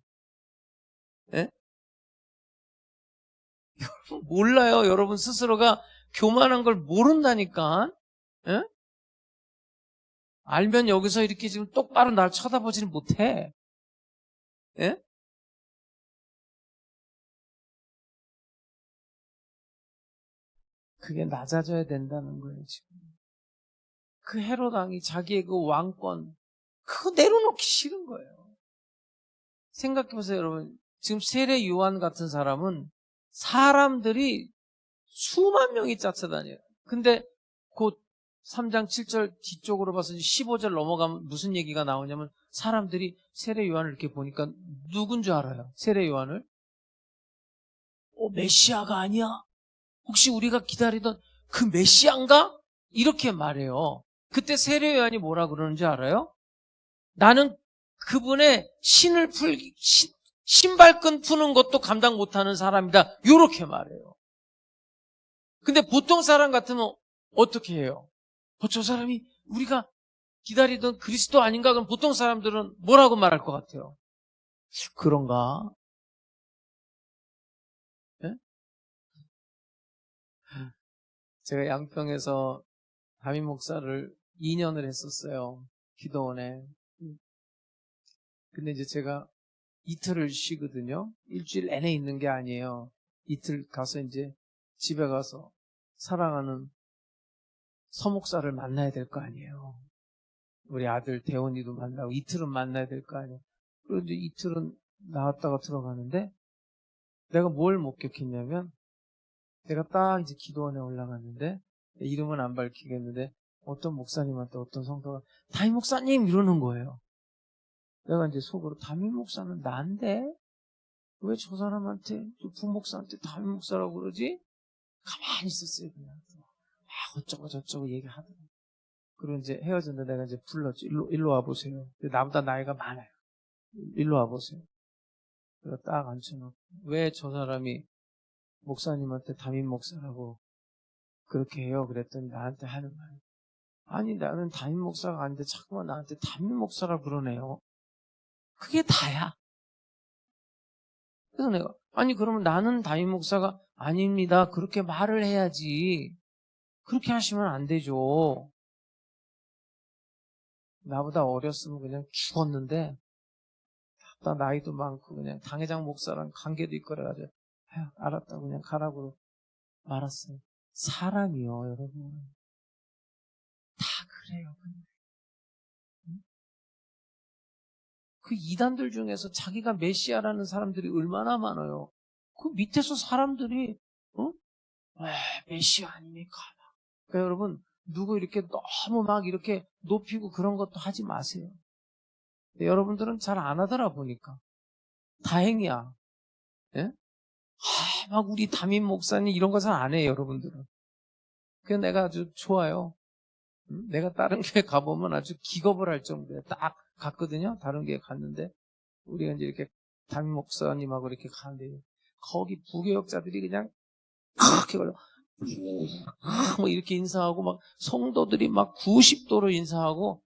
예? 몰라요. 여러분 스스로가 교만한 걸 모른다니까. 예? 알면 여기서 이렇게 지금 똑바로 날 쳐다보지는 못해. 예? 그게 낮아져야 된다는 거예요, 지금. 그 헤롯 왕이 자기의 그 왕권, 그거 내려놓기 싫은 거예요. 생각해보세요, 여러분. 지금 세례 요한 같은 사람은 사람들이 수만 명이 쫓아다녀요. 근데 곧 3장 7절 뒤쪽으로 봐서 15절 넘어가면 무슨 얘기가 나오냐면 사람들이 세례 요한을 이렇게 보니까 누군 줄 알아요? 세례 요한을? 메시아가 아니야? 혹시 우리가 기다리던 그 메시아인가? 이렇게 말해요. 그때 세례 요한이 뭐라 그러는지 알아요? 나는 그분의 신발끈 푸는 것도 감당 못하는 사람이다. 이렇게 말해요. 근데 보통 사람 같으면 어떻게 해요? 저 사람이 우리가 기다리던 그리스도 아닌가? 그럼 보통 사람들은 뭐라고 말할 것 같아요? 그런가? 네? 제가 양평에서 담임 목사를 2년을 했었어요. 기도원에. 근데 이제 제가 이틀을 쉬거든요. 일주일 내내 있는 게 아니에요. 이틀 가서 이제 집에 가서 사랑하는 서목사를 만나야 될 거 아니에요. 우리 아들 대원이도 만나고 이틀은 만나야 될 거 아니에요. 그런데 이틀은 나왔다가 들어가는데 내가 뭘 목격했냐면 내가 딱 이제 기도원에 올라갔는데 이름은 안 밝히겠는데 어떤 목사님한테 어떤 성도가 담임 목사님 이러는 거예요. 내가 이제 속으로 담임 목사는 난데 왜 저 사람한테 저 부목사한테 담임 목사라고 그러지? 가만히 있었어요. 그냥 어쩌고 저쩌고 얘기하더라고요. 그리고 이제 헤어졌는데 내가 이제 불렀지. 일로 와보세요. 나보다 나이가 많아요. 일로 와보세요. 그래서 딱 앉혀놓고 왜 저 사람이 목사님한테 담임 목사라고 그렇게 해요? 그랬더니 나한테 하는 말. 아니 나는 담임 목사가 아닌데 자꾸만 나한테 담임 목사라 그러네요. 그게 다야. 그래서 내가 아니 그러면 나는 담임 목사가 아닙니다. 그렇게 말을 해야지. 그렇게 하시면 안 되죠. 나보다 어렸으면 그냥 죽었는데 나 나이도 많고 그냥 당회장 목사랑 관계도 있고 그래가지고 알았다고 그냥 가라고 말았어요. 사람이요 여러분 다 그래요. 그 이단들 중에서 자기가 메시아라는 사람들이 얼마나 많아요. 그 밑에서 사람들이 메시아 아닙니까? 그러니까 여러분 누구 이렇게 너무 막 이렇게 높이고 그런 것도 하지 마세요. 여러분들은 잘 안 하더라 보니까 다행이야. 예? 막 우리 담임 목사님 이런 거 잘 안 해요 여러분들은. 그래서 내가 아주 좋아요. 내가 다른 교회 가보면 아주 기겁을 할 정도에 딱 갔거든요. 다른 교회 갔는데 우리가 이제 이렇게 담임 목사님하고 이렇게 가는데 거기 부교역자들이 그냥 그렇게 걸려 뭐 이렇게 인사하고 막 성도들이 막 90도로 인사하고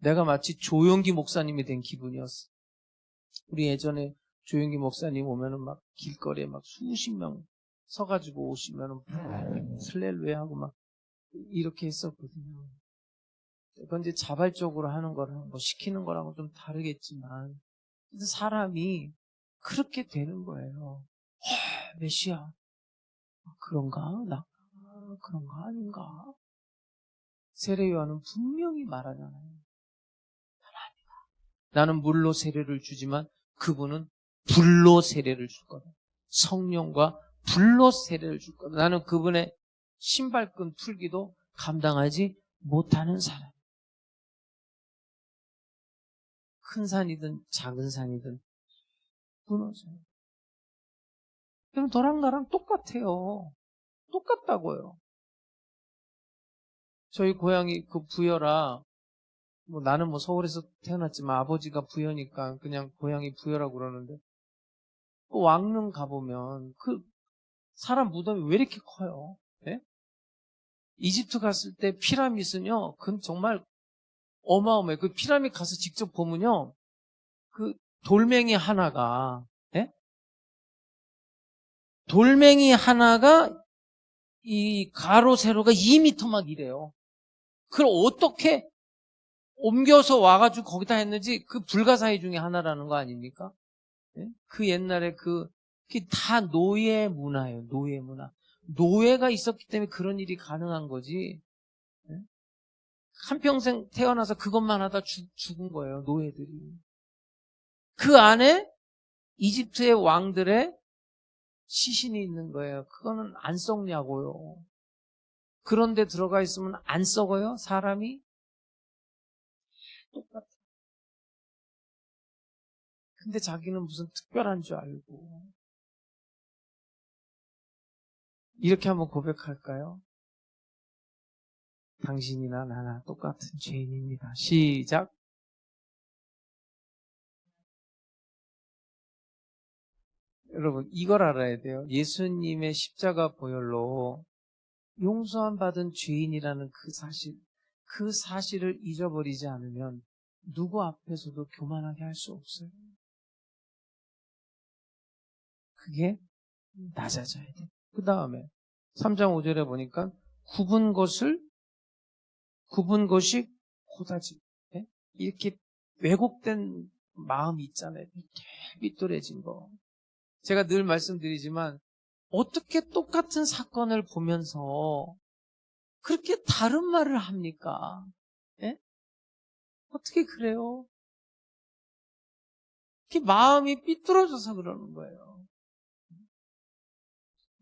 내가 마치 조용기 목사님이 된 기분이었어. 우리 예전에 조용기 목사님 오면은 막 길거리에 막 수십 명 서가지고 오시면은 슬렐루야 하고 막 이렇게 했었거든요. 그건 이제 자발적으로 하는 거랑 뭐 시키는 거랑은 좀 다르겠지만 사람이 그렇게 되는 거예요. 메시아 그런가? 나 그런가 아닌가? 세례요한은 분명히 말하잖아요. 나는 물로 세례를 주지만 그분은 불로 세례를 줄 거다. 성령과 불로 세례를 줄 거다. 나는 그분의 신발끈 풀기도 감당하지 못하는 사람. 큰 산이든 작은 산이든 무너져요. 그럼 너랑 나랑 똑같아요. 똑같다고요. 저희 고향이 그 부여라. 뭐 나는 뭐 서울에서 태어났지만 아버지가 부여니까 그냥 고향이 부여라고 그러는데 그 왕릉 가보면 그 사람 무덤이 왜 이렇게 커요? 네? 이집트 갔을 때 피라미드는요, 그건 정말 어마어마해요. 그 피라미드 가서 직접 보면요, 그 돌멩이 하나가, 예? 돌멩이 하나가 이 가로 세로가 2m 막 이래요. 그걸 어떻게 옮겨서 와가지고 거기다 했는지 그 불가사의 중에 하나라는 거 아닙니까? 예? 그 옛날에 그게 다 노예 문화예요. 노예 문화. 노예가 있었기 때문에 그런 일이 가능한 거지. 예? 한평생 태어나서 그것만 하다 죽은 거예요. 노예들이. 그 안에 이집트의 왕들의 시신이 있는 거예요. 그거는 안 썩냐고요. 그런데 들어가 있으면 안 썩어요? 사람이? 똑같아. 근데 자기는 무슨 특별한 줄 알고. 이렇게 한번 고백할까요? 당신이나 나나 똑같은 죄인입니다. 시작. 여러분 이걸 알아야 돼요. 예수님의 십자가 보혈로 용서함 받은 죄인이라는 그 사실을 잊어버리지 않으면 누구 앞에서도 교만하게 할 수 없어요. 그게 낮아져야 돼. 그 다음에 3장 5절에 보니까 굽은 것이 고다지. 네? 이렇게 왜곡된 마음이 있잖아요. 삐뚤어진 거. 제가 늘 말씀드리지만 어떻게 똑같은 사건을 보면서 그렇게 다른 말을 합니까? 어떻게 그래요? 그 마음이 삐뚤어져서 그러는 거예요.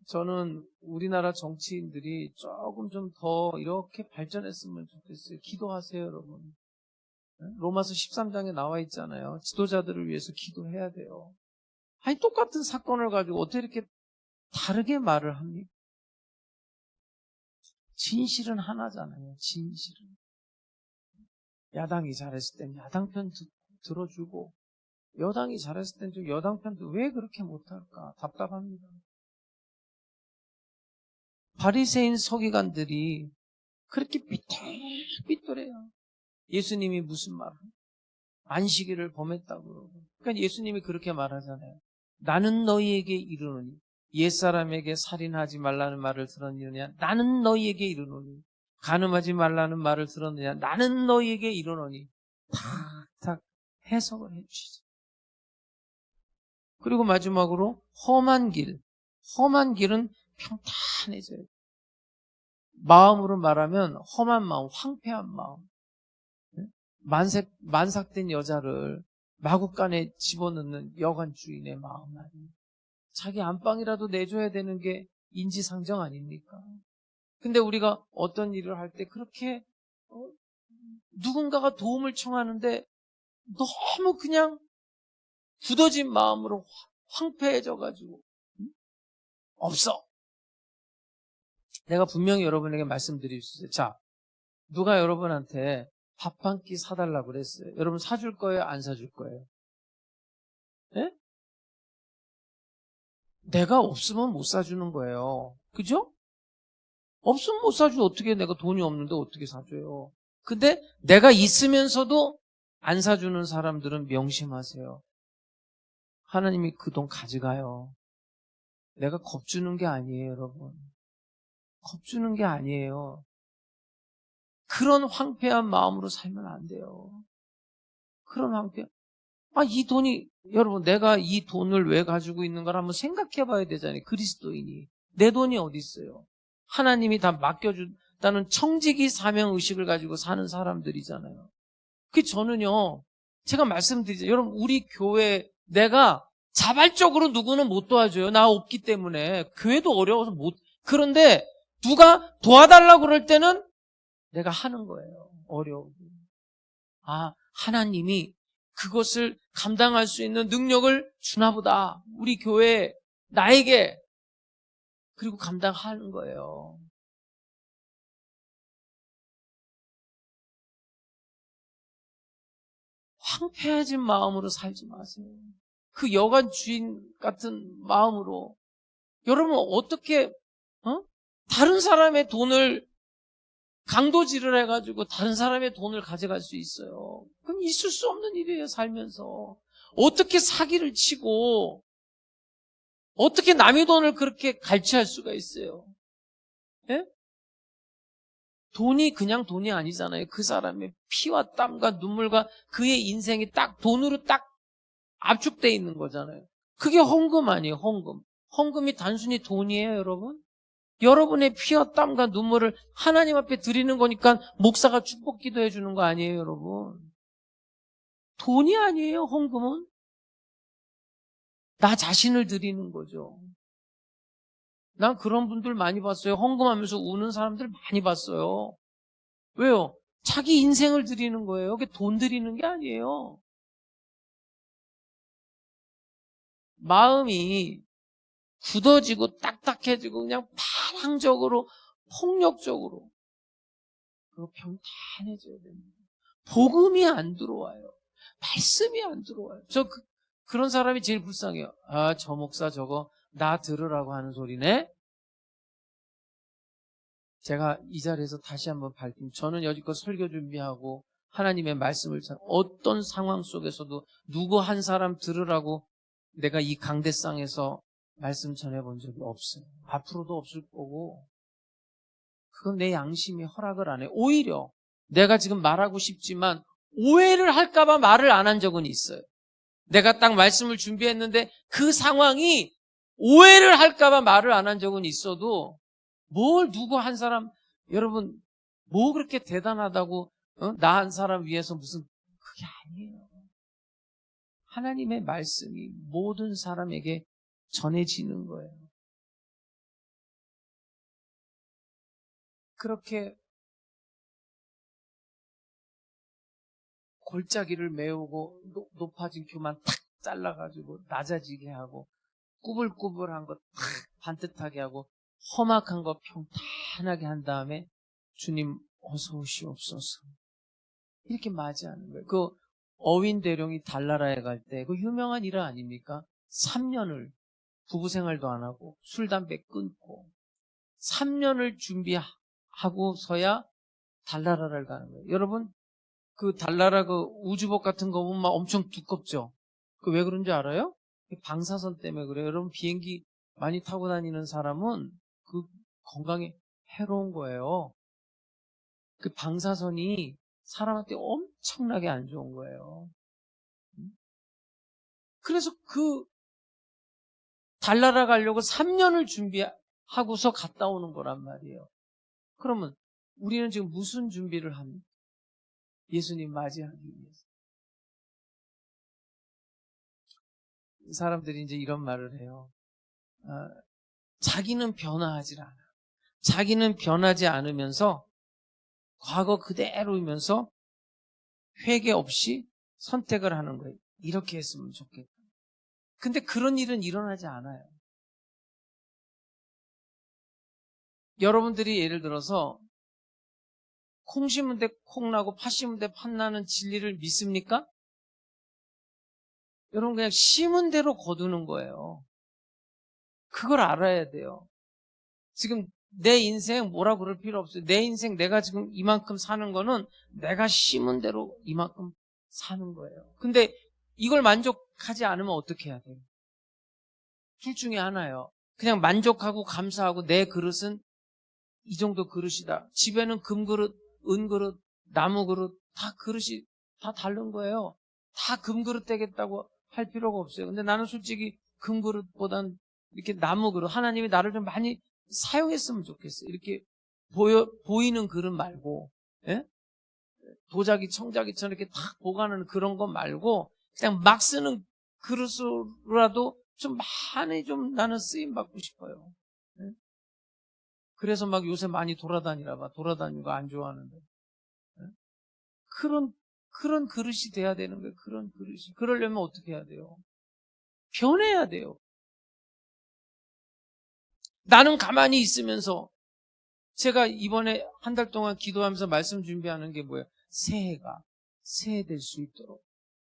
저는 우리나라 정치인들이 조금 좀 더 이렇게 발전했으면 좋겠어요. 기도하세요, 여러분. 로마서 13장에 나와 있잖아요. 지도자들을 위해서 기도해야 돼요. 아니, 똑같은 사건을 가지고 어떻게 이렇게 다르게 말을 합니까? 진실은 하나잖아요. 진실은. 야당이 잘했을 땐 야당 편 들어주고, 여당이 잘했을 땐 좀 여당 편도 왜 그렇게 못할까? 답답합니다. 바리새인 서기관들이 그렇게 삐뚤삐뚤해요. 예수님이 무슨 말을? 안식일을 범했다고 그러고. 그러니까 예수님이 그렇게 말하잖아요. 나는 너희에게 이르노니 옛사람에게 살인하지 말라는 말을 들었느냐? 나는 너희에게 이르노니 간음하지 말라는 말을 들었느냐? 나는 너희에게 이르노니 탁탁 해석을 해주시죠. 그리고 마지막으로 험한 길. 험한 길은 평탄해져요. 마음으로 말하면 험한 마음, 황폐한 마음. 만삭된 여자를 마구간에 집어넣는 여관 주인의 마음 아니에요. 자기 안방이라도 내줘야 되는 게 인지상정 아닙니까? 근데 우리가 어떤 일을 할 때 그렇게 누군가가 도움을 청하는데 너무 그냥 굳어진 마음으로 황폐해져가지고 없어. 내가 분명히 여러분에게 말씀드릴 수 있어요. 자, 누가 여러분한테 밥 한 끼 사달라고 그랬어요. 여러분 사줄 거예요? 안 사줄 거예요? 예? 내가 없으면 못 사주는 거예요. 그죠? 없으면 못 사주죠. 어떻게 내가 돈이 없는데 어떻게 사줘요? 근데 내가 있으면서도 안 사주는 사람들은 명심하세요. 하나님이 그 돈 가져가요. 내가 겁주는 게 아니에요, 여러분. 겁주는 게 아니에요. 그런 황폐한 마음으로 살면 안 돼요. 그런 황폐한. 이 돈이, 여러분, 내가 이 돈을 왜 가지고 있는 걸 한번 생각해 봐야 되잖아요. 그리스도인이. 내 돈이 어디 있어요? 하나님이 다 맡겨준다는 청지기 사명 의식을 가지고 사는 사람들이잖아요. 저는요, 제가 말씀드리죠. 여러분, 우리 교회, 내가 자발적으로 누구는 못 도와줘요. 나 없기 때문에. 교회도 어려워서 그런데 누가 도와달라고 그럴 때는 내가 하는 거예요. 어려워. 하나님이 그것을 감당할 수 있는 능력을 주나 보다. 우리 교회, 나에게. 그리고 감당하는 거예요. 황폐해진 마음으로 살지 마세요. 그 여관 주인 같은 마음으로. 여러분 어떻게 다른 사람의 돈을 강도질을 해가지고 다른 사람의 돈을 가져갈 수 있어요. 그건 있을 수 없는 일이에요. 살면서. 어떻게 사기를 치고 어떻게 남의 돈을 그렇게 갈취할 수가 있어요? 예? 돈이 그냥 돈이 아니잖아요. 그 사람의 피와 땀과 눈물과 그의 인생이 딱 돈으로 딱 압축되어 있는 거잖아요. 그게 헌금 아니에요. 헌금. 헌금이 단순히 돈이에요, 여러분? 여러분의 피와 땀과 눈물을 하나님 앞에 드리는 거니까 목사가 축복 기도해 주는 거 아니에요, 여러분? 돈이 아니에요, 헌금은. 나 자신을 드리는 거죠. 난 그런 분들 많이 봤어요. 헌금하면서 우는 사람들 많이 봤어요. 왜요? 자기 인생을 드리는 거예요. 그게 돈 드리는 게 아니에요. 마음이 굳어지고 딱딱해지고 그냥 반항적으로 폭력적으로 그거 평탄해져야 됩니다. 복음이 안 들어와요. 말씀이 안 들어와요. 그런 사람이 제일 불쌍해요. 저 목사 저거 나 들으라고 하는 소리네. 제가 이 자리에서 다시 한번 밝힙니다. 저는 여지껏 설교 준비하고 하나님의 말씀을 어떤 상황 속에서도 누구 한 사람 들으라고 내가 이 강대상에서 말씀 전해본 적이 없어요. 앞으로도 없을 거고 그건 내 양심이 허락을 안 해요. 오히려 내가 지금 말하고 싶지만 오해를 할까 봐 말을 안 한 적은 있어요. 내가 딱 말씀을 준비했는데 그 상황이 오해를 할까 봐 말을 안 한 적은 있어도 뭘 누구 한 사람, 여러분 뭐 그렇게 대단하다고 나 한 사람 위해서 무슨 그게 아니에요. 하나님의 말씀이 모든 사람에게 전해지는 거예요. 그렇게 골짜기를 메우고 높아진 교만 탁 잘라가지고 낮아지게 하고 꾸불꾸불한 거 탁 반듯하게 하고 험악한 거 평탄하게 한 다음에 주님 어서 오시옵소서 이렇게 맞이하는 거예요. 그 어윈 대령이 달나라에 갈 때 그 유명한 일화 아닙니까? 3년을 부부 생활도 안 하고 술 담배 끊고 3년을 준비하고서야 달나라를 가는 거예요. 여러분 그 달나라 그 우주복 같은 거 보면 막 엄청 두껍죠? 그 왜 그런지 알아요? 방사선 때문에 그래요. 여러분 비행기 많이 타고 다니는 사람은 그 건강에 해로운 거예요. 그 방사선이 사람한테 엄청나게 안 좋은 거예요. 그래서 그 달나라 가려고 3년을 준비하고서 갔다 오는 거란 말이에요. 그러면 우리는 지금 무슨 준비를 합니까? 예수님 맞이하기 위해서. 사람들이 이제 이런 말을 해요. 자기는 변화하지 않아. 자기는 변하지 않으면서 과거 그대로이면서 회개 없이 선택을 하는 거예요. 이렇게 했으면 좋겠다. 근데 그런 일은 일어나지 않아요. 여러분들이 예를 들어서 콩 심은 데 콩 나고 팥 심은 데 팥 나는 진리를 믿습니까? 여러분 그냥 심은 대로 거두는 거예요. 그걸 알아야 돼요. 지금 내 인생 뭐라 그럴 필요 없어요. 내 인생 내가 지금 이만큼 사는 거는 내가 심은 대로 이만큼 사는 거예요. 근데 이걸 만족하지 않으면 어떻게 해야 돼요? 둘 중에 하나예요. 그냥 만족하고 감사하고 내 그릇은 이 정도 그릇이다. 집에는 금그릇, 은그릇, 나무그릇 다 그릇이 다 다른 거예요. 다 금그릇 되겠다고 할 필요가 없어요. 근데 나는 솔직히 금그릇보단 이렇게 나무그릇 하나님이 나를 좀 많이 사용했으면 좋겠어요. 이렇게 보이는 그릇 말고 예? 도자기, 청자기처럼 이렇게 탁 보관하는 그런 거 말고 그냥 막 쓰는 그릇으로라도 좀 많이 좀 나는 쓰임 받고 싶어요. 예? 그래서 막 요새 많이 돌아다니는 거 안 좋아하는데. 예? 그런 그릇이 돼야 되는 거예요. 그런 그릇이. 그러려면 어떻게 해야 돼요? 변해야 돼요. 나는 가만히 있으면서 제가 이번에 한 달 동안 기도하면서 말씀 준비하는 게 뭐예요? 새해가 새해될 수 있도록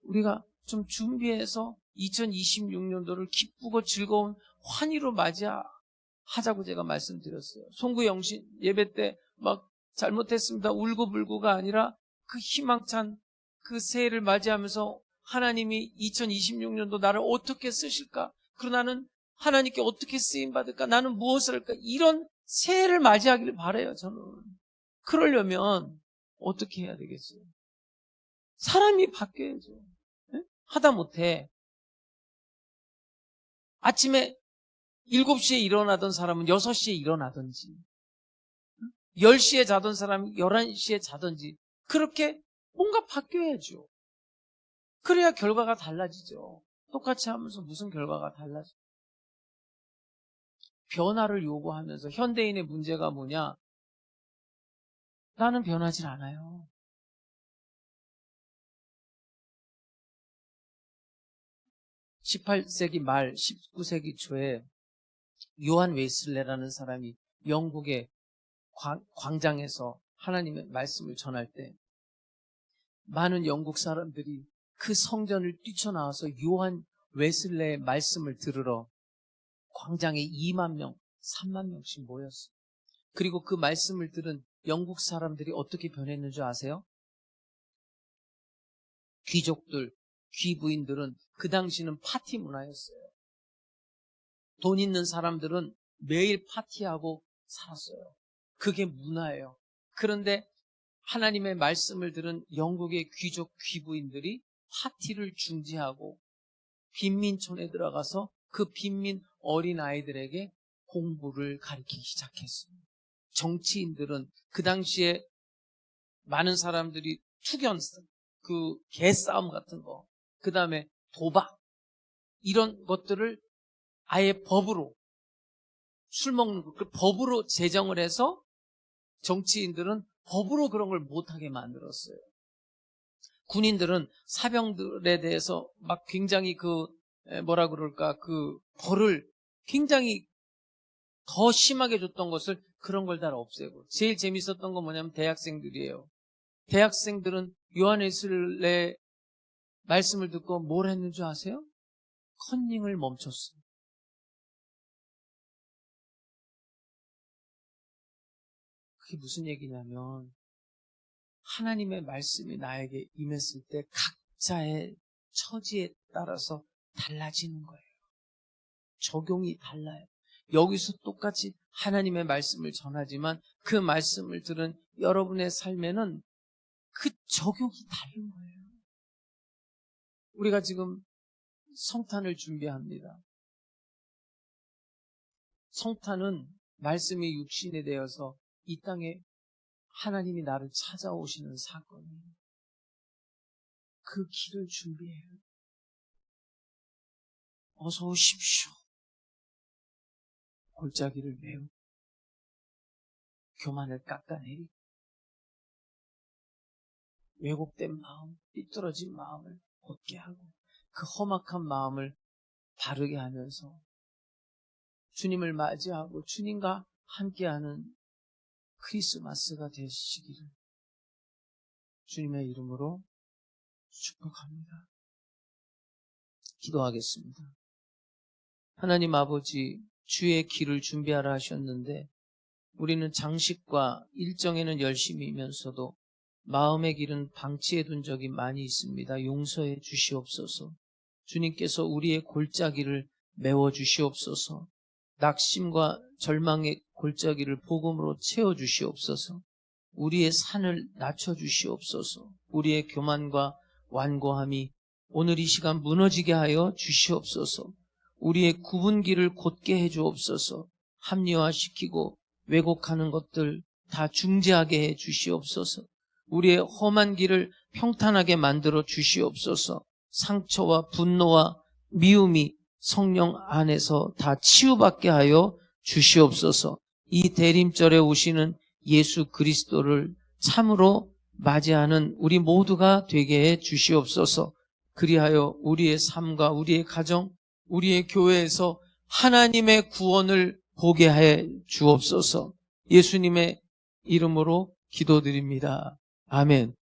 우리가 좀 준비해서 2026년도를 기쁘고 즐거운 환희로 맞이하자고 제가 말씀드렸어요. 송구 영신 예배 때 막 잘못했습니다. 울고불고가 아니라 그 희망찬 그 새해를 맞이하면서 하나님이 2026년도 나를 어떻게 쓰실까? 그리고 나는 하나님께 어떻게 쓰임받을까? 나는 무엇을 할까? 이런 새해를 맞이하기를 바라요, 저는. 그러려면 어떻게 해야 되겠어요? 사람이 바뀌어야죠. 네? 하다못해 아침에 7시에 일어나던 사람은 6시에 일어나든지 10시에 자던 사람이 11시에 자든지 그렇게 뭔가 바뀌어야죠. 그래야 결과가 달라지죠. 똑같이 하면서 무슨 결과가 달라져? 변화를 요구하면서 현대인의 문제가 뭐냐? 나는 변하질 않아요. 18세기 말 19세기 초에 요한 웨슬레라는 사람이 영국의 광장에서 하나님의 말씀을 전할 때 많은 영국 사람들이 그 성전을 뛰쳐나와서 요한 웨슬레의 말씀을 들으러 광장에 2만 명, 3만 명씩 모였어요. 그리고 그 말씀을 들은 영국 사람들이 어떻게 변했는 줄 아세요? 귀족들, 귀부인들은 그 당시는 파티 문화였어요. 돈 있는 사람들은 매일 파티하고 살았어요. 그게 문화예요. 그런데 하나님의 말씀을 들은 영국의 귀족, 귀부인들이 파티를 중지하고 빈민촌에 들어가서 그 빈민 어린아이들에게 공부를 가르치기 시작했어요. 정치인들은 그 당시에 많은 사람들이 투견, 그 개싸움 같은 거, 그 다음에 도박, 이런 것들을 아예 법으로, 술 먹는 거, 그 법으로 제정을 해서 정치인들은 법으로 그런 걸 못하게 만들었어요. 군인들은 사병들에 대해서 막 굉장히 그 벌을 굉장히 더 심하게 줬던 것을 그런 걸 다 없애고, 제일 재밌었던 건 뭐냐면 대학생들이에요. 대학생들은 요한예술의 말씀을 듣고 뭘 했는 줄 아세요? 컨닝을 멈췄어요. 그게 무슨 얘기냐면 하나님의 말씀이 나에게 임했을 때 각자의 처지에 따라서 달라지는 거예요. 적용이 달라요. 여기서 똑같이 하나님의 말씀을 전하지만 그 말씀을 들은 여러분의 삶에는 그 적용이 다른 거예요. 우리가 지금 성탄을 준비합니다. 성탄은 말씀이 육신이 되어서 이 땅에 하나님이 나를 찾아오시는 사건이에요. 그 길을 준비해요. 어서 오십시오. 골짜기를 메우고 교만을 깎아내리고 왜곡된 마음, 삐뚤어진 마음을 곧게 하고 그 험악한 마음을 바르게 하면서 주님을 맞이하고 주님과 함께하는 크리스마스가 되시기를 주님의 이름으로 축복합니다. 기도하겠습니다. 하나님 아버지, 주의 길을 준비하라 하셨는데 우리는 장식과 일정에는 열심히면서도 마음의 길은 방치해 둔 적이 많이 있습니다. 용서해 주시옵소서. 주님께서 우리의 골짜기를 메워 주시옵소서. 낙심과 절망의 골짜기를 복음으로 채워 주시옵소서. 우리의 산을 낮춰 주시옵소서. 우리의 교만과 완고함이 오늘 이 시간 무너지게 하여 주시옵소서. 우리의 굽은 길을 곧게 해 주옵소서. 합리화시키고 왜곡하는 것들 다 중재하게 해 주시옵소서. 우리의 험한 길을 평탄하게 만들어 주시옵소서. 상처와 분노와 미움이 성령 안에서 다 치유받게 하여 주시옵소서. 이 대림절에 오시는 예수 그리스도를 참으로 맞이하는 우리 모두가 되게 해 주시옵소서. 그리하여 우리의 삶과 우리의 가정, 우리의 교회에서 하나님의 구원을 보게 해 주옵소서. 예수님의 이름으로 기도드립니다. 아멘.